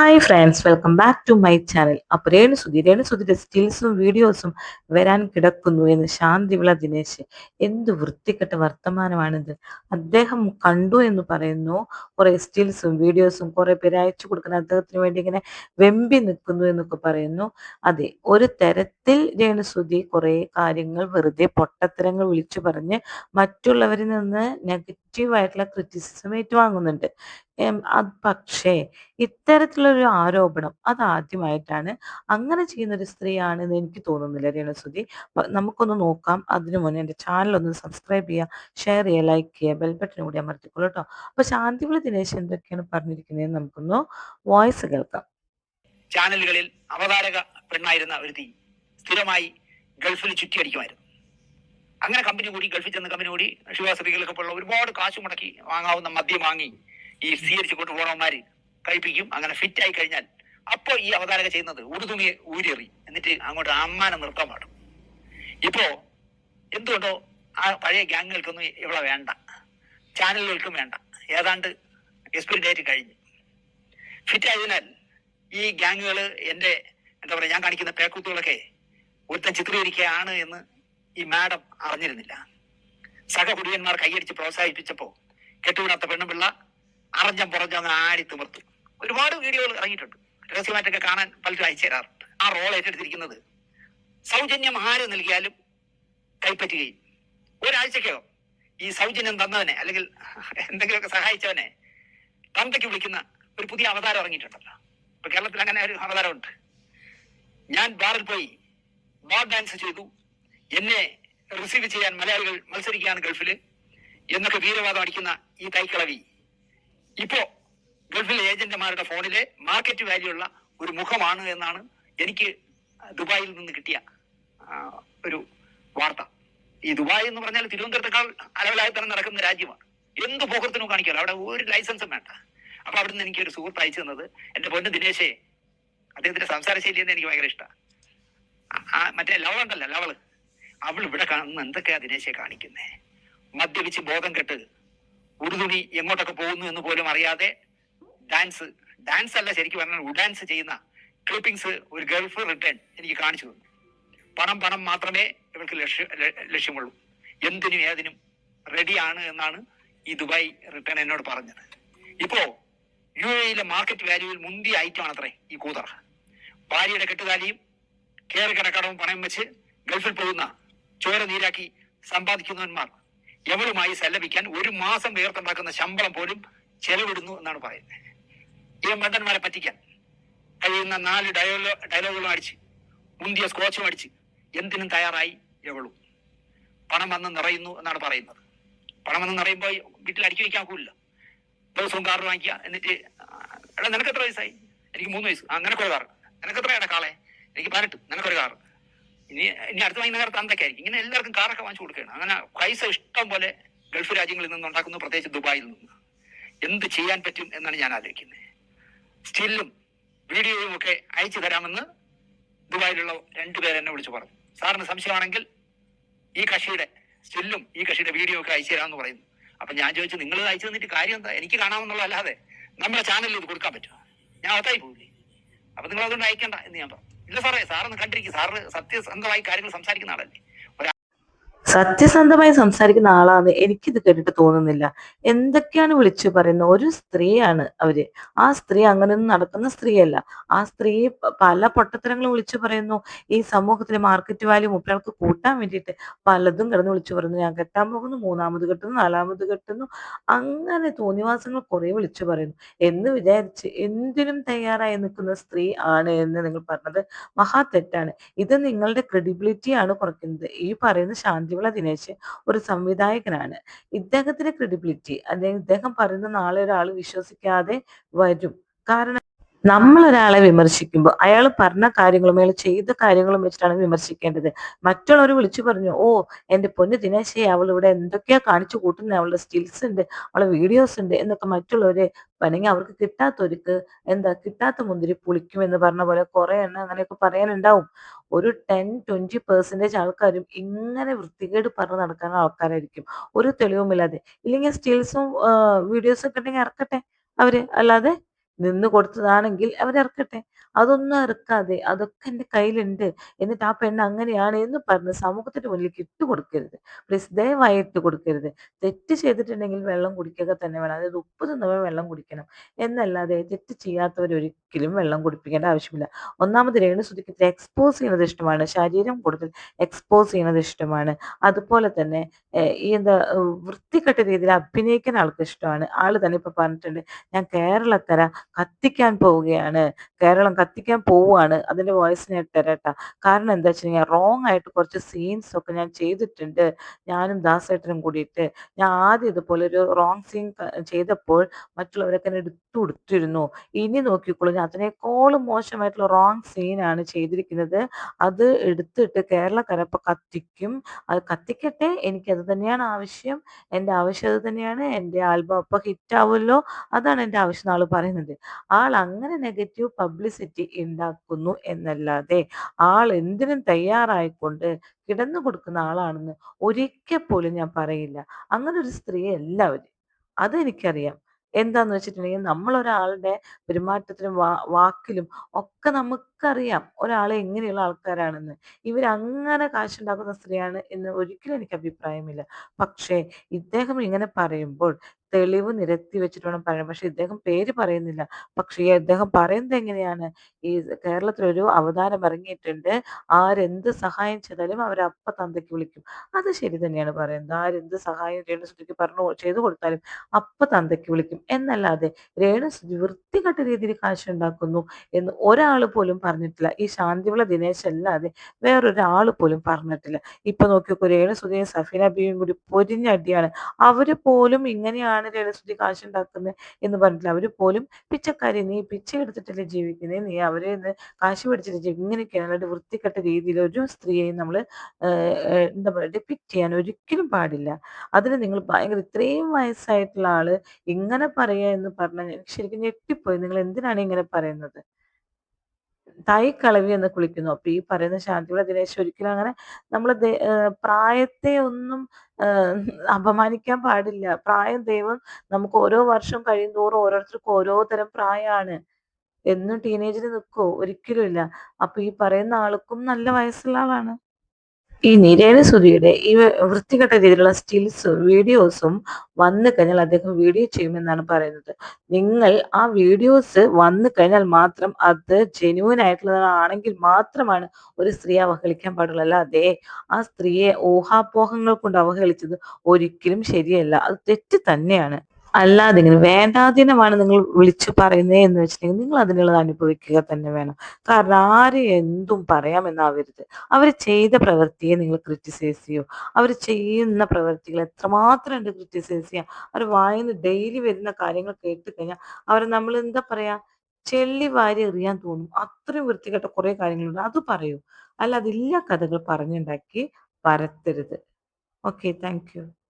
Hi friends, welcome back to my channel. അപ്പോൾ രേണുസുധിയുടെ സ്റ്റിൽസും വീഡിയോസും വരാൻ കിടക്കുന്നു എന്ന് ശാന്തിവിള ദിനേശ്. എന്ത് വൃത്തികെട്ട വർത്തമാനമാണിത്. അദ്ദേഹം കണ്ടു എന്ന് പറയുന്നു, കുറേ സ്റ്റിൽസും വീഡിയോസും കുറേ പേര് അയച്ചു കൊടുക്കുന്ന അദ്ദേഹത്തിന് വേണ്ടി ഇങ്ങനെ വെമ്പി നിൽക്കുന്നു എന്നൊക്കെ പറയുന്നു. അതെ, ഒരു തരത്തിൽ രേണുസുധി കുറേ കാര്യങ്ങൾ വെറുതെ പൊട്ടത്തരങ്ങൾ വിളിച്ചു പറഞ്ഞ് മറ്റുള്ളവരിൽ നിന്ന് നെഗറ്റീവായിട്ടുള്ള ക്രിറ്റിസിസം ഏറ്റുവാങ്ങുന്നുണ്ട്. അത് പക്ഷേ ഇത്തരത്തിലൊരു ആരോപണം അതാദ്യമായിട്ടാണ്. അങ്ങനെ ചെയ്യുന്നൊരു സ്ത്രീയാണെന്ന് എനിക്ക് തോന്നുന്നില്ല രേണുസുധി. നമുക്കൊന്ന് നോക്കാം. അതിനു മുന്നേ എൻ്റെ ചാനലൊന്ന് സബ്സ്ക്രൈബ് ചെയ്യുക, ഷെയർ ചെയ്യുക, ലൈക്ക് ചെയ്യുക, ബെൽ ബട്ടൺ കൂടി അമർത്തിക്കോളൂ കേട്ടോ. അപ്പോൾ ശാന്തിവിള ദിനേശ് എന്തൊക്കെയാണ് പറഞ്ഞിരിക്കുന്നതെന്ന് നമുക്കൊന്ന് വോയിസ് കേൾക്കാം. ചാനലുകളിൽ അവതാരക പെണ്ണായിരുന്ന ഒരുത്തി സ്ഥിരമായി ഗൾഫിൽ ചുറ്റിയടിക്കുമായിരുന്നു. അങ്ങനെ കമ്പനി കൂടി, ഗൾഫിൽ ചെന്ന് കമ്പനി കൂടി ശിവാസതികളൊക്കെ പോലുള്ള ഒരുപാട് കാശ് മുടക്കി വാങ്ങാവുന്ന മദ്യം വാങ്ങി ഈ സ്വീകരിച്ച് കൊണ്ടുപോകണവന്മാര് കഴിപ്പിക്കും. അങ്ങനെ ഫിറ്റ് ആയി കഴിഞ്ഞാൽ അപ്പോൾ ഈ അവതാരക ചെയ്യുന്നത് ഉടുതുണി ഊരിയെറി എന്നിട്ട് അങ്ങോട്ട് അമ്മാനെ നിർത്താൻ പാടും. ഇപ്പോ എന്തുകൊണ്ടോ ആ പഴയ ഗ്യാങ്ങുകൾക്കൊന്നും ഇവിടെ വേണ്ട, ചാനലുകൾക്കും വേണ്ട. ഏതാണ്ട് എക്സ്പയറി ഡേറ്റ് കഴിഞ്ഞ് ഫിറ്റ് ആയതിനാൽ ഈ ഗ്യാങ്ങുകൾ എൻ്റെ എന്താ പറയുക, ഞാൻ കാണിക്കുന്ന പേക്കൂത്തുകളൊക്കെ ഒരുത്തൻ ചിത്രീകരിക്കുകയാണ് എന്ന് ഈ മാഡം അറിഞ്ഞിരുന്നില്ല. സഹകുടിയന്മാർ കൈയടിച്ച് പ്രോത്സാഹിപ്പിച്ചപ്പോ കെട്ടുവിടാത്ത പെണ്ണുപിള്ള അറിഞ്ഞം പുറഞ്ഞം അങ്ങ് ആടി തിമിർത്തു. ഒരുപാട് വീഡിയോകൾ ഇറങ്ങിയിട്ടുണ്ട്, രഹസ്യമായിട്ടൊക്കെ കാണാൻ പലരും അയച്ചു തരാറുണ്ട്. ആ റോൾ ഏറ്റെടുത്തിരിക്കുന്നത് സൗജന്യം ആര് നൽകിയാലും കൈപ്പറ്റുകയും ഒരാഴ്ചക്കകം ഈ സൗജന്യം തന്നവനെ അല്ലെങ്കിൽ എന്തെങ്കിലുമൊക്കെ സഹായിച്ചവനെ തന്തയ്ക്ക് വിളിക്കുന്ന ഒരു പുതിയ അവതാരം ഇറങ്ങിയിട്ടുണ്ടല്ലോ. ഇപ്പൊ കേരളത്തിൽ അങ്ങനെ ഒരു അവതാരമുണ്ട്. ഞാൻ ബാറിൽ പോയി ബാർ ഡാൻസ് ചെയ്തു, എന്നെ റിസീവ് ചെയ്യാൻ മലയാളികൾ മത്സരിക്കുകയാണ് ഗൾഫില് എന്നൊക്കെ വീരവാദം അടിക്കുന്ന ഈ കൈക്കളവി ഇപ്പോ ഗൾഫിലെ ഏജന്റുമാരുടെ ഫോണിലെ മാർക്കറ്റ് വാല്യൂ ഉള്ള ഒരു മുഖമാണ് എന്നാണ് എനിക്ക് ദുബായിൽ നിന്ന് കിട്ടിയ ഒരു വാർത്ത. ഈ ദുബായ് എന്ന് പറഞ്ഞാൽ തിരുവനന്തപുരത്തേക്കാൾ അലവലായി തന്നെ നടക്കുന്ന രാജ്യമാണ്. എന്ത് പോക്കത്തിനും കാണിക്കാമല്ലോ, അവിടെ ഒരു ലൈസൻസും വേണ്ട. അപ്പൊ അവിടെ നിന്ന് എനിക്ക് ഒരു സുഹൃത്ത് അയച്ചു തന്നത്, എന്റെ പൊന്ന് ദിനേശേ, അദ്ദേഹത്തിന്റെ സംസാര ശൈലി എന്ന് എനിക്ക് ഭയങ്കര ഇഷ്ടമാണ്. മറ്റേ ലവളുണ്ടല്ലോ, ലവള്, അവൾ ഇവിടെ കാണുന്ന എന്തൊക്കെയാ ദിനേശെ കാണിക്കുന്നേ? മദ്യപിച്ച് ബോധം കെട്ട് ഉടുതുണി എങ്ങോട്ടൊക്കെ പോകുന്നു എന്ന് പോലും അറിയാതെ ഡാൻസ് അല്ല ശരിക്കും പറഞ്ഞാൽ ഉഡാൻസ് ചെയ്യുന്ന ക്ലിപ്പിംഗ്സ് ഒരു ഗൾഫ് റിട്ടേൺ എനിക്ക് കാണിച്ചു തന്നു. പണം മാത്രമേ ഇവർക്ക് ലക്ഷ്യമുള്ളൂ, എന്തിനും ഏതിനും റെഡിയാണ് എന്നാണ് ഈ ദുബായ് റിട്ടേൺ എന്നോട് പറഞ്ഞത്. ഇപ്പോ UAE മാർക്കറ്റ് വാല്യൂവിൽ മുന്തിയ ഐറ്റം ആണത്രേ ഈ കൂതറ. ഭാര്യയുടെ കെട്ടുതാലിയും കേറിക്കിടക്കടവും പണയം വെച്ച് ഗൾഫിൽ പോകുന്ന ചോര നീരാക്കി സമ്പാദിക്കുന്നവന്മാർ എവളുമായി സല്ലപിക്കാൻ ഒരു മാസം വേർത്തുണ്ടാക്കുന്ന ശമ്പളം പോലും ചെലവിടുന്നു എന്നാണ് പറയുന്നത്. ഈ മണ്ടന്മാരെ പറ്റിക്കാൻ കഴിയുന്ന 4 ഡയലോഗുകളും അടിച്ച് മുന്തിയ സ്കോച്ചും അടിച്ച് എന്തിനും തയ്യാറായി എവളും. പണം വന്ന് നിറയുന്നു എന്നാണ് പറയുന്നത്. പണം വന്ന് നിറയുമ്പോൾ വീട്ടിൽ അടുക്കി വയ്ക്കാൻ ഒക്കില്ല. ദിവസവും കാറ് വാങ്ങിക്കുക, എന്നിട്ട് എടാ നിനക്ക് എത്ര വയസ്സായി? എനിക്ക് 3 വയസ്സ്. നിനക്കൊരു കാറ്. നിനക്ക് എത്രയാണ് കാളെ? എനിക്ക് 18. നിനക്കൊരു കാറ്. ഇനി അടുത്ത് വാങ്ങുന്ന കാലത്ത് എന്തൊക്കെയായിരിക്കും? ഇങ്ങനെ എല്ലാവർക്കും കാറൊക്കെ വാങ്ങിച്ചു കൊടുക്കുകയാണ്. അങ്ങനെ പൈസ ഇഷ്ടം പോലെ ഗൾഫ് രാജ്യങ്ങളിൽ നിന്ന് ഉണ്ടാക്കുന്നു, പ്രത്യേകിച്ച് ദുബായിൽ നിന്ന്. എന്ത് ചെയ്യാൻ പറ്റും എന്നാണ് ഞാൻ ആലോചിക്കുന്നത്. സ്റ്റില്ലും വീഡിയോയും ഒക്കെ അയച്ചു തരാമെന്ന് ദുബായിലുള്ള 2 പേർ എന്നെ വിളിച്ചു പറഞ്ഞു. സാറിന് സംശയമാണെങ്കിൽ ഈ കക്ഷിയുടെ സ്റ്റില്ലും ഈ കക്ഷിയുടെ വീഡിയോ ഒക്കെ അയച്ചു തരാമെന്ന് പറയുന്നു. അപ്പൊ ഞാൻ ചോദിച്ചു, നിങ്ങൾ അയച്ചു തന്നിട്ട് കാര്യം എന്താ? എനിക്ക് കാണാമെന്നുള്ള അല്ലാതെ നമ്മുടെ ചാനലിൽ ഇത് കൊടുക്കാൻ പറ്റുമോ? ഞാൻ അകത്തായി പോകില്ലേ? അപ്പൊ നിങ്ങൾ അതുകൊണ്ട് അയക്കണ്ട എന്ന് ഞാൻ പറഞ്ഞു. ഇല്ല സാറേ, സാറൊന്ന് കണ്ടിരിക്കും, സാറ് സത്യസന്ധമായി കാര്യങ്ങൾ സംസാരിക്കുന്ന ആളല്ലേ. സത്യസന്ധമായി സംസാരിക്കുന്ന ആളാണ് എനിക്കിത് കേട്ടിട്ട് തോന്നുന്നില്ല. എന്തൊക്കെയാണ് വിളിച്ചു പറയുന്നത്? ഒരു സ്ത്രീയാണ് അവര്. ആ സ്ത്രീ അങ്ങനെയൊന്നും നടക്കുന്ന സ്ത്രീയല്ല. ആ സ്ത്രീ പല പൊട്ടത്തരങ്ങളും വിളിച്ചു പറയുന്നു. ഈ സമൂഹത്തിലെ മാർക്കറ്റ് വാല്യൂ മുപ്പയാൾക്ക് കൂട്ടാൻ വേണ്ടിയിട്ട് പലതും കിടന്ന് വിളിച്ചു പറയുന്നു. ഞാൻ കെട്ടാൻ പോകുന്നു, 3ാമത് കെട്ടുന്നു, 4ാമത് കെട്ടുന്നു, അങ്ങനെ തോന്നിവാസങ്ങൾ കുറെ വിളിച്ചു പറയുന്നു. എന്ന് വിചാരിച്ച് എന്തിനും തയ്യാറായി നിൽക്കുന്ന സ്ത്രീ ആണ് എന്ന് നിങ്ങൾ പറഞ്ഞത് മഹാ തെറ്റാണ്. ഇത് നിങ്ങളുടെ ക്രെഡിബിലിറ്റിയാണ് കുറയ്ക്കുന്നത്. ഈ പറയുന്ന ശാന്തിവിള ദിനേശ് ഒരു സംവിധായകനാണ്. ഇദ്ദേഹത്തിന്റെ ക്രെഡിബിലിറ്റി, അല്ലെങ്കിൽ ഇദ്ദേഹം പറയുന്ന നാളെ ഒരാൾ വിശ്വസിക്കാതെ വരും. കാരണം നമ്മൾ ഒരാളെ വിമർശിക്കുമ്പോൾ അയാൾ പറഞ്ഞ കാര്യങ്ങളും അയാൾ ചെയ്ത കാര്യങ്ങളും വെച്ചിട്ടാണ് വിമർശിക്കേണ്ടത്. മറ്റുള്ളവർ വിളിച്ചു പറഞ്ഞു, ഓ എന്റെ പൊന്ന് ദിനേശേ, അവൾ ഇവിടെ എന്തൊക്കെയാ കാണിച്ചു കൂട്ടുന്നത്, അവളുടെ സ്കിൽസ് ഉണ്ട്, അവളെ വീഡിയോസ് ഉണ്ട് എന്നൊക്കെ മറ്റുള്ളവരെ അല്ലെങ്കിൽ അവർക്ക് കിട്ടാത്തവർക്ക് കിട്ടാത്ത മുന്തിരി പുളിക്കും എന്ന് പറഞ്ഞ പോലെ കുറെ എണ്ണം അങ്ങനെയൊക്കെ പറയാനുണ്ടാവും. ഒരു 10-20% ആൾക്കാരും ഇങ്ങനെ വൃത്തികേട് പറഞ്ഞ് നടക്കുന്ന ആൾക്കാരായിരിക്കും, ഒരു തെളിവുമില്ലാതെ. ഇല്ലെങ്കിൽ സ്റ്റിൽസും വീഡിയോസും ഒക്കെ ഉണ്ടെങ്കിൽ ഇറക്കട്ടെ അവര്, അല്ലാതെ നിന്ന് കൊടുത്തതാണെങ്കിൽ അവരിറക്കട്ടെ. അതൊന്നും ഇറക്കാതെ അതൊക്കെ എന്റെ കയ്യിലുണ്ട്. എന്നിട്ട് ആ പെണ്ണ് അങ്ങനെയാണ് എന്ന് പറഞ്ഞ് സമൂഹത്തിന്റെ മുന്നിലേക്ക് ഇട്ട് കൊടുക്കരുത്. പ്ലീസ് ദയവായി ഇട്ട് കൊടുക്കരുത്. തെറ്റ് ചെയ്തിട്ടുണ്ടെങ്കിൽ വെള്ളം കുടിക്കുക തന്നെ വേണം. അതായത് ഉപ്പ് തിന്നവൻ വെള്ളം കുടിക്കണം എന്നല്ലാതെ തെറ്റ് ചെയ്യാത്തവർ ഒരിക്കലും വെള്ളം കുടിപ്പിക്കേണ്ട ആവശ്യമില്ല. ഒന്നാമത് രേണുസുധിക്ക് ഇത് എക്സ്പോസ് ചെയ്യുന്നത് ഇഷ്ടമാണ്. ശരീരം കൂടുതൽ എക്സ്പോസ് ചെയ്യുന്നത് ഇഷ്ടമാണ്. അതുപോലെ തന്നെ ഈ എന്താ വൃത്തികെട്ട രീതിയിൽ അഭിനയിക്കാൻ ആൾക്ക് ഇഷ്ടമാണ്. ആള് തന്നെ ഇപ്പൊ പറഞ്ഞിട്ടുണ്ട്, ഞാൻ കേരളക്കര കത്തിക്കാൻ പോവുകയാണ്. കേരളം കത്തിക്കാൻ പോവുകയാണ്. അതിന്റെ വോയിസ് ഞാൻ ഇട്ടേരാ. കാരണം എന്താ വെച്ചുകഴിഞ്ഞാൽ റോങ് ആയിട്ട് കുറച്ച് സീൻസ് ഒക്കെ ഞാൻ ചെയ്തിട്ടുണ്ട്. ഞാനും ദാസേട്ടനും കൂടിയിട്ട്. ഞാൻ ആദ്യം ഇതുപോലെ ഒരു റോങ് സീൻ ചെയ്തപ്പോൾ മറ്റുള്ളവരൊക്കെ എന്നെ എടുത്തു കൊടുത്തിരുന്നു. ഇനി നോക്കിക്കോളൂ, ഞാൻ അതിനേക്കാളും മോശമായിട്ടുള്ള റോങ് സീനാണ് ചെയ്തിരിക്കുന്നത്. അത് എടുത്തിട്ട് കേരളക്കര ഇപ്പൊ കത്തിക്കും. അത് കത്തിക്കട്ടെ. എനിക്കത് തന്നെയാണ് ആവശ്യം. എൻ്റെ ആവശ്യം അത് തന്നെയാണ്. എൻ്റെ ആൽബം അപ്പൊ ഹിറ്റ് ആവുമല്ലോ. അതാണ് എൻ്റെ ആവശ്യം എന്ന് ആള് പറയുന്നത്. ആൾ അങ്ങനെ നെഗറ്റീവ് പബ്ലിസിറ്റി ഉണ്ടാക്കുന്നു എന്നല്ലാതെ ആൾ എന്തിനും തയ്യാറായിക്കൊണ്ട് കിടന്നു കൊടുക്കുന്ന ആളാണെന്ന് ഒരിക്കൽ പോലും ഞാൻ പറയില്ല. അങ്ങനെ ഒരു സ്ത്രീയല്ല അവര്. അതെനിക്കറിയാം. എന്താന്ന് വെച്ചിട്ടുണ്ടെങ്കിൽ നമ്മളൊരാളുടെ പെരുമാറ്റത്തിലും വാക്കിലും ഒക്കെ നമുക്കറിയാം ഒരാള് എങ്ങനെയുള്ള ആൾക്കാരാണെന്ന്. ഇവരങ്ങനെ കാശുണ്ടാക്കുന്ന സ്ത്രീയാണ് എന്ന് ഒരിക്കലും എനിക്ക് അഭിപ്രായമില്ല. പക്ഷേ ഇദ്ദേഹം ഇങ്ങനെ പറയുമ്പോൾ തെളിവ് നിരത്തി വെച്ചിട്ട് വേണം പറയാൻ. പക്ഷെ ഇദ്ദേഹം പേര് പറയുന്നില്ല. പക്ഷേ ഇദ്ദേഹം പറയുന്നത് എങ്ങനെയാണ്? ഈ കേരളത്തിലൊരു അവതാരം ഇറങ്ങിയിട്ടുണ്ട്. ആരെന്ത് സഹായം ചെയ്താലും അവരപ്പ തന്തയ്ക്ക് വിളിക്കും. അത് ശരി തന്നെയാണ് പറയുന്നത്. ആരെന്ത് സഹായം രേണുസുധിക്ക് ചെയ്തു കൊടുത്താലും അപ്പ തന്തയ്ക്ക് വിളിക്കും. എന്നല്ലാതെ രേണുസുധി വൃത്തികെട്ട രീതിയിൽ കാശുണ്ടാക്കുന്നു എന്ന് ഒരാൾ പോലും പറഞ്ഞിട്ടില്ല. ഈ ശാന്തിവിള ദിനേശ് അല്ലാതെ വേറൊരാള് പോലും പറഞ്ഞിട്ടില്ല. ഇപ്പൊ നോക്കിയോക്കൂ, രേണുസുധിയും സഫീന ബീവിയും കൂടി പൊരിഞ്ഞടിയാണ്. അവര് പോലും ഇങ്ങനെയാണ് രേണുസുധി കാശുണ്ടാക്കുന്നത് എന്ന് പറഞ്ഞിട്ടില്ല. അവര് പോലും പിച്ചക്കാരി, നീ പിച്ചை എടുത്തിട്ടല്ലേ ജീവിക്കുന്നത്, നീ അവരെ നിന്ന് കാശ് മേടിച്ചിട്ട് ഇങ്ങനെയൊക്കെയാണ്. അല്ലാണ്ട് വൃത്തികെട്ട രീതിയിൽ ഒരു സ്ത്രീയെയും നമ്മൾ എന്താ പറയുക ഡിപ്പിക്ട് ചെയ്യാൻ ഒരിക്കലും പാടില്ല. അതിന് നിങ്ങൾ ഭയങ്കര ഇത്രയും വയസ്സായിട്ടുള്ള ആള് ഇങ്ങനെ പറയുക എന്ന് പറഞ്ഞാൽ എനിക്ക് ശരിക്കും ഞെട്ടിപ്പോയി. നിങ്ങൾ എന്തിനാണ് ഇങ്ങനെ പറയുന്നത്? തായ് കളവി എന്ന് കുളിക്കുന്നു. അപ്പൊ ഈ പറയുന്ന ശാന്തിവിള ദിനേശ് ഒരിക്കലും അങ്ങനെ നമ്മള് പ്രായത്തെ ഒന്നും ഏഹ് അപമാനിക്കാൻ പാടില്ല. പ്രായം ദൈവം നമുക്ക് ഓരോ വർഷം കഴിയുന്തോറും ഓരോരുത്തർക്കും ഓരോ തരം പ്രായാണ്. എന്നും ടീനേജിൽ നിൽക്കുവോ? ഒരിക്കലും ഇല്ല. അപ്പൊ ഈ പറയുന്ന ആൾക്കും നല്ല വയസ്സുള്ള ആളാണ്. ഈ രേണുസുധിയുടെ ഈ വൃത്തികെട്ട രീതിയിലുള്ള സ്റ്റിൽസും വീഡിയോസും വന്നു കഴിഞ്ഞാൽ അദ്ദേഹം വീഡിയോ ചെയ്യുമെന്നാണ് പറയുന്നത്. നിങ്ങൾ ആ വീഡിയോസ് വന്നു കഴിഞ്ഞാൽ മാത്രം അത് ജെന്യൂൻ ആയിട്ടുള്ളതാണെങ്കിൽ മാത്രമാണ് ഒരു സ്ത്രീയെ അവഹേളിക്കാൻ പാടുള്ളൂ. അല്ലാതെ ആ സ്ത്രീയെ ഊഹാപോഹങ്ങൾ കൊണ്ട് അവഹേളിച്ചത് ഒരിക്കലും ശരിയല്ല. അത് തെറ്റ് തന്നെയാണ്. അല്ലാതെ ഇങ്ങനെ വേണ്ടാധീനമാണ് നിങ്ങൾ വിളിച്ചു പറയുന്നത് എന്ന് വെച്ചിട്ടുണ്ടെങ്കിൽ നിങ്ങൾ അതിനുള്ളത് അനുഭവിക്കുക തന്നെ വേണം. കാരണം ആര് എന്തും പറയാമെന്നാവരുത്. അവർ ചെയ്ത പ്രവൃത്തിയെ നിങ്ങൾ ക്രിറ്റിസൈസ് ചെയ്യൂ. അവർ ചെയ്യുന്ന പ്രവൃത്തികൾ എത്രമാത്രം ഉണ്ട് ക്രിറ്റിസൈസ് ചെയ്യാൻ. അവർ വായിന്ന് ഡെയിലി വരുന്ന കാര്യങ്ങൾ കേട്ട് കഴിഞ്ഞാൽ അവരെ നമ്മൾ എന്താ പറയാ, ചെള്ളി വാരി എറിയാൻ തോന്നും. അത്രയും വൃത്തികെട്ട കുറെ കാര്യങ്ങളുണ്ട്. അത് പറയൂ. അല്ലാതെ ഇല്ലാ കഥകൾ പറഞ്ഞുണ്ടാക്കി പരത്തരുത്. Okay, thank U.